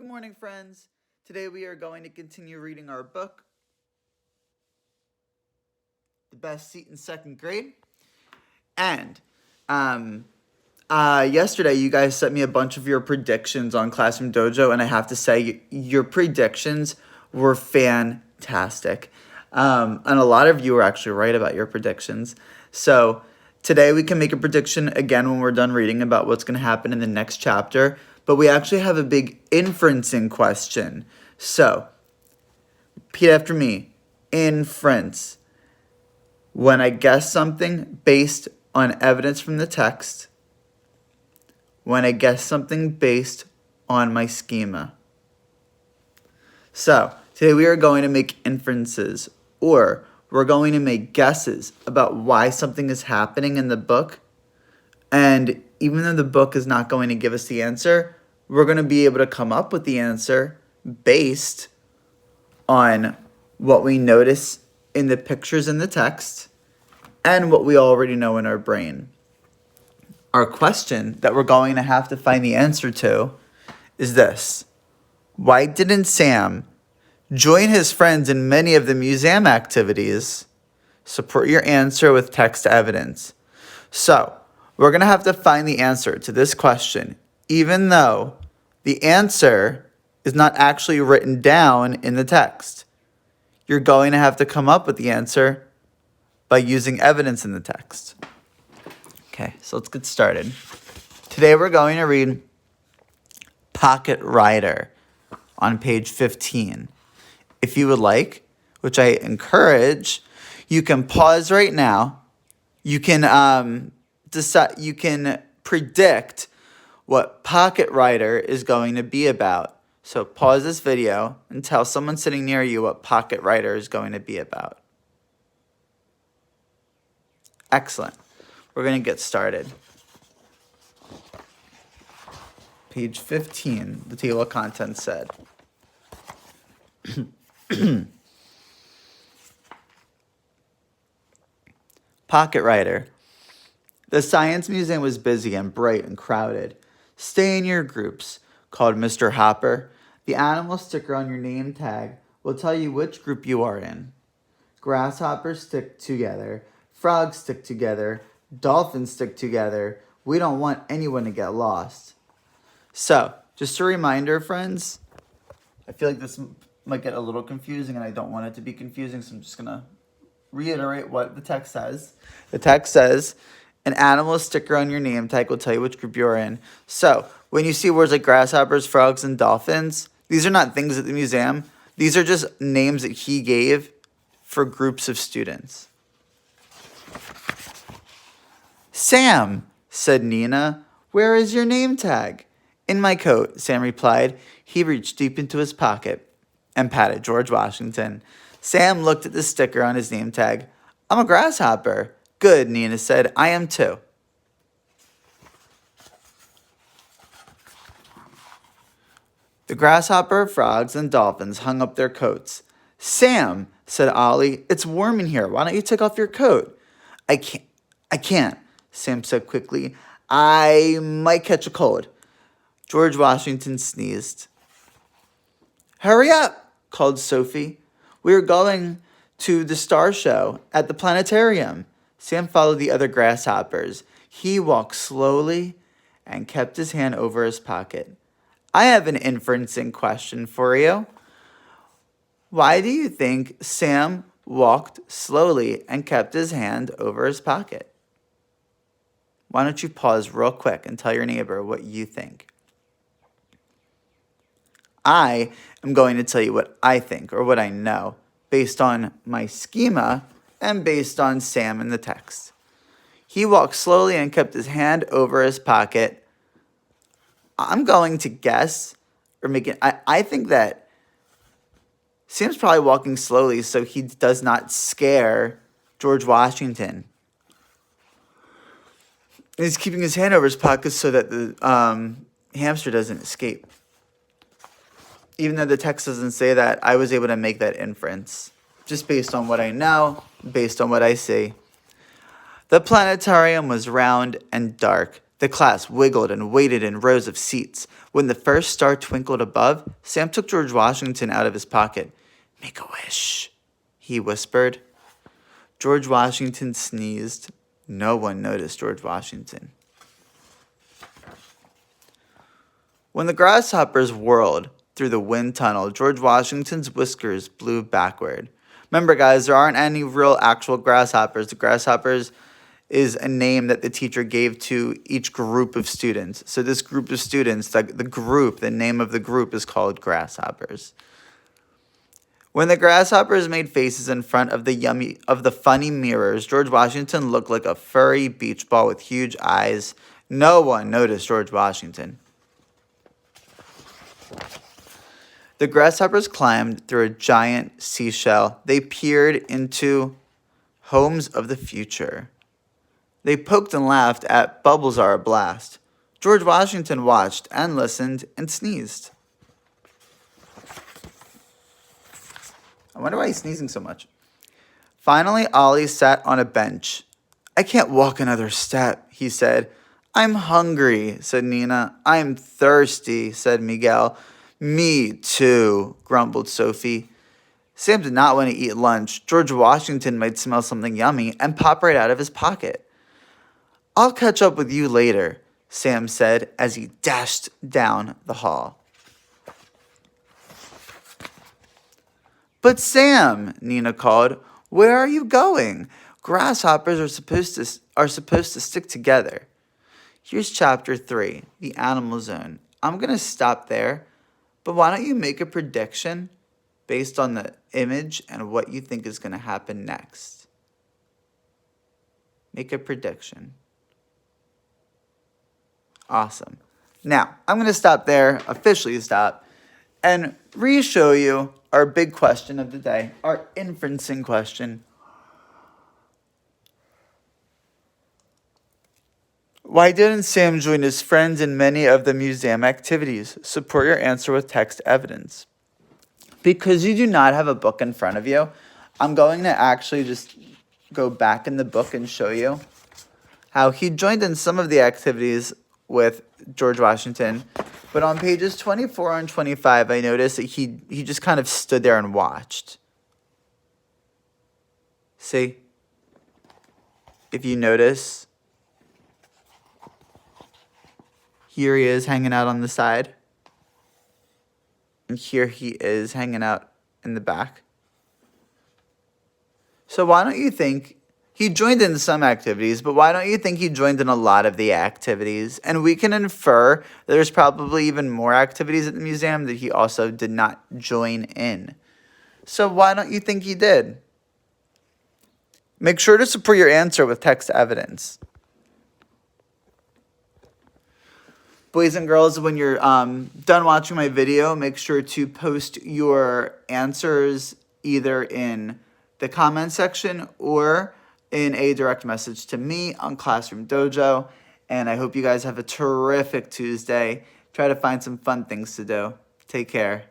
Good morning, friends. Today we are going to continue reading our book, The Best Seat in Second Grade. And yesterday you guys sent me a bunch of your predictions on Classroom Dojo, and I have to say your predictions were fantastic. And a lot of you were actually right about your predictions. So today we can make a prediction again when we're done reading about what's going to happen in the next chapter. But we actually have a big inferencing question. So, repeat after me. Inference. When I guess something based on evidence from the text. When I guess something based on my schema. So, today we are going to make inferences, or we're going to make guesses about why something is happening in the book. And even though the book is not going to give us the answer, we're going to be able to come up with the answer based on what we notice in the pictures in the text and what we already know in our brain. Our question that we're going to have to find the answer to is this: why didn't Sam join his friends in many of the museum activities? Support your answer with text evidence. So, we're going to have to find the answer to this question, even though the answer is not actually written down in the text. You're going to have to come up with the answer by using evidence in the text. Okay, so let's get started. Today we're going to read Pocket Rider on page 15. If you would like, which I encourage, you can pause right now. You can decide. You can predict what Pocket Rider is going to be about. So pause this video and tell someone sitting near you what Pocket Rider is going to be about. Excellent. We're going to get started. Page 15, the table of contents said. Pocket Rider. The Science Museum was busy and bright and crowded. Stay in your groups, called Mr. Hopper. The animal sticker on your name tag will tell you which group you are in. Grasshoppers stick together. Frogs stick together. Dolphins stick together. We don't want anyone to get lost. So, just a reminder, friends, I feel like this might get a little confusing and I don't want it to be confusing, so I'm just going to reiterate what the text says. The text says, an animal sticker on your name tag will tell you which group you're in. So, when you see words like grasshoppers, frogs, and dolphins, these are not things at the museum. These are just names that he gave for groups of students. Sam, said Nina, where is your name tag? In my coat, Sam replied. He reached deep into his pocket and patted George Washington. Sam looked at the sticker on his name tag. I'm a grasshopper. Good, Nina said. I am too. The grasshopper, frogs, and dolphins hung up their coats. Sam, said Ollie, it's warm in here. Why don't you take off your coat? I can't, Sam said quickly. I might catch a cold. George Washington sneezed. Hurry up, called Sophie. We are going to the star show at the planetarium. Sam followed the other grasshoppers. He walked slowly and kept his hand over his pocket. I have an inferencing question for you. Why do you think Sam walked slowly and kept his hand over his pocket? Why don't you pause real quick and tell your neighbor what you think? I am going to tell you what I think or what I know based on my schema and based on Sam in the text. He walked slowly and kept his hand over his pocket. I'm going to guess or make it. I think that Sam's probably walking slowly so he does not scare George Washington. He's keeping his hand over his pocket so that the hamster doesn't escape. Even though the text doesn't say that, I was able to make that inference just based on what I know, based on what I see. The planetarium was round and dark. The class wiggled and waited in rows of seats. When the first star twinkled above, Sam took George Washington out of his pocket. "Make a wish," he whispered. George Washington sneezed. No one noticed George Washington. When the grasshoppers whirled through the wind tunnel, George Washington's whiskers blew backward. Remember, guys, there aren't any real actual grasshoppers. The grasshoppers is a name that the teacher gave to each group of students. So this group of students, the name of the group is called grasshoppers. When the grasshoppers made faces in front of the funny mirrors, George Washington looked like a furry beach ball with huge eyes. No one noticed George Washington. The grasshoppers climbed through a giant seashell. They peered into homes of the future. They poked and laughed at "Bubbles Are a Blast." George Washington watched and listened and sneezed. I wonder why he's sneezing so much. Finally, Ollie sat on a bench. "I can't walk another step," he said. "I'm hungry," said Nina. "I'm thirsty," said Miguel. "Me too," grumbled Sophie. Sam did not want to eat lunch. George Washington might smell something yummy and pop right out of his pocket. "I'll catch up with you later," Sam said as he dashed down the hall. "But Sam," Nina called, "where are you going? Grasshoppers are supposed to stick together." Here's chapter 3, the animal zone. I'm going to stop there, but why don't you make a prediction based on the image and what you think is going to happen next? Make a prediction. Awesome. Now, I'm going to stop there, officially stop, and re-show you our big question of the day, our inferencing question. Why didn't Sam join his friends in many of the museum activities? Support your answer with text evidence. Because you do not have a book in front of you, I'm going to actually just go back in the book and show you how he joined in some of the activities with George Washington. But on pages 24 and 25, I noticed that he just kind of stood there and watched. See? If you notice, here he is hanging out on the side. And here he is hanging out in the back. So why don't you think he joined in some activities, but why don't you think he joined in a lot of the activities? And we can infer that there's probably even more activities at the museum that he also did not join in. So why don't you think he did? Make sure to support your answer with text evidence. Boys and girls, when you're done watching my video, make sure to post your answers either in the comment section or in a direct message to me on Classroom Dojo. And I hope you guys have a terrific Tuesday. Try to find some fun things to do. Take care.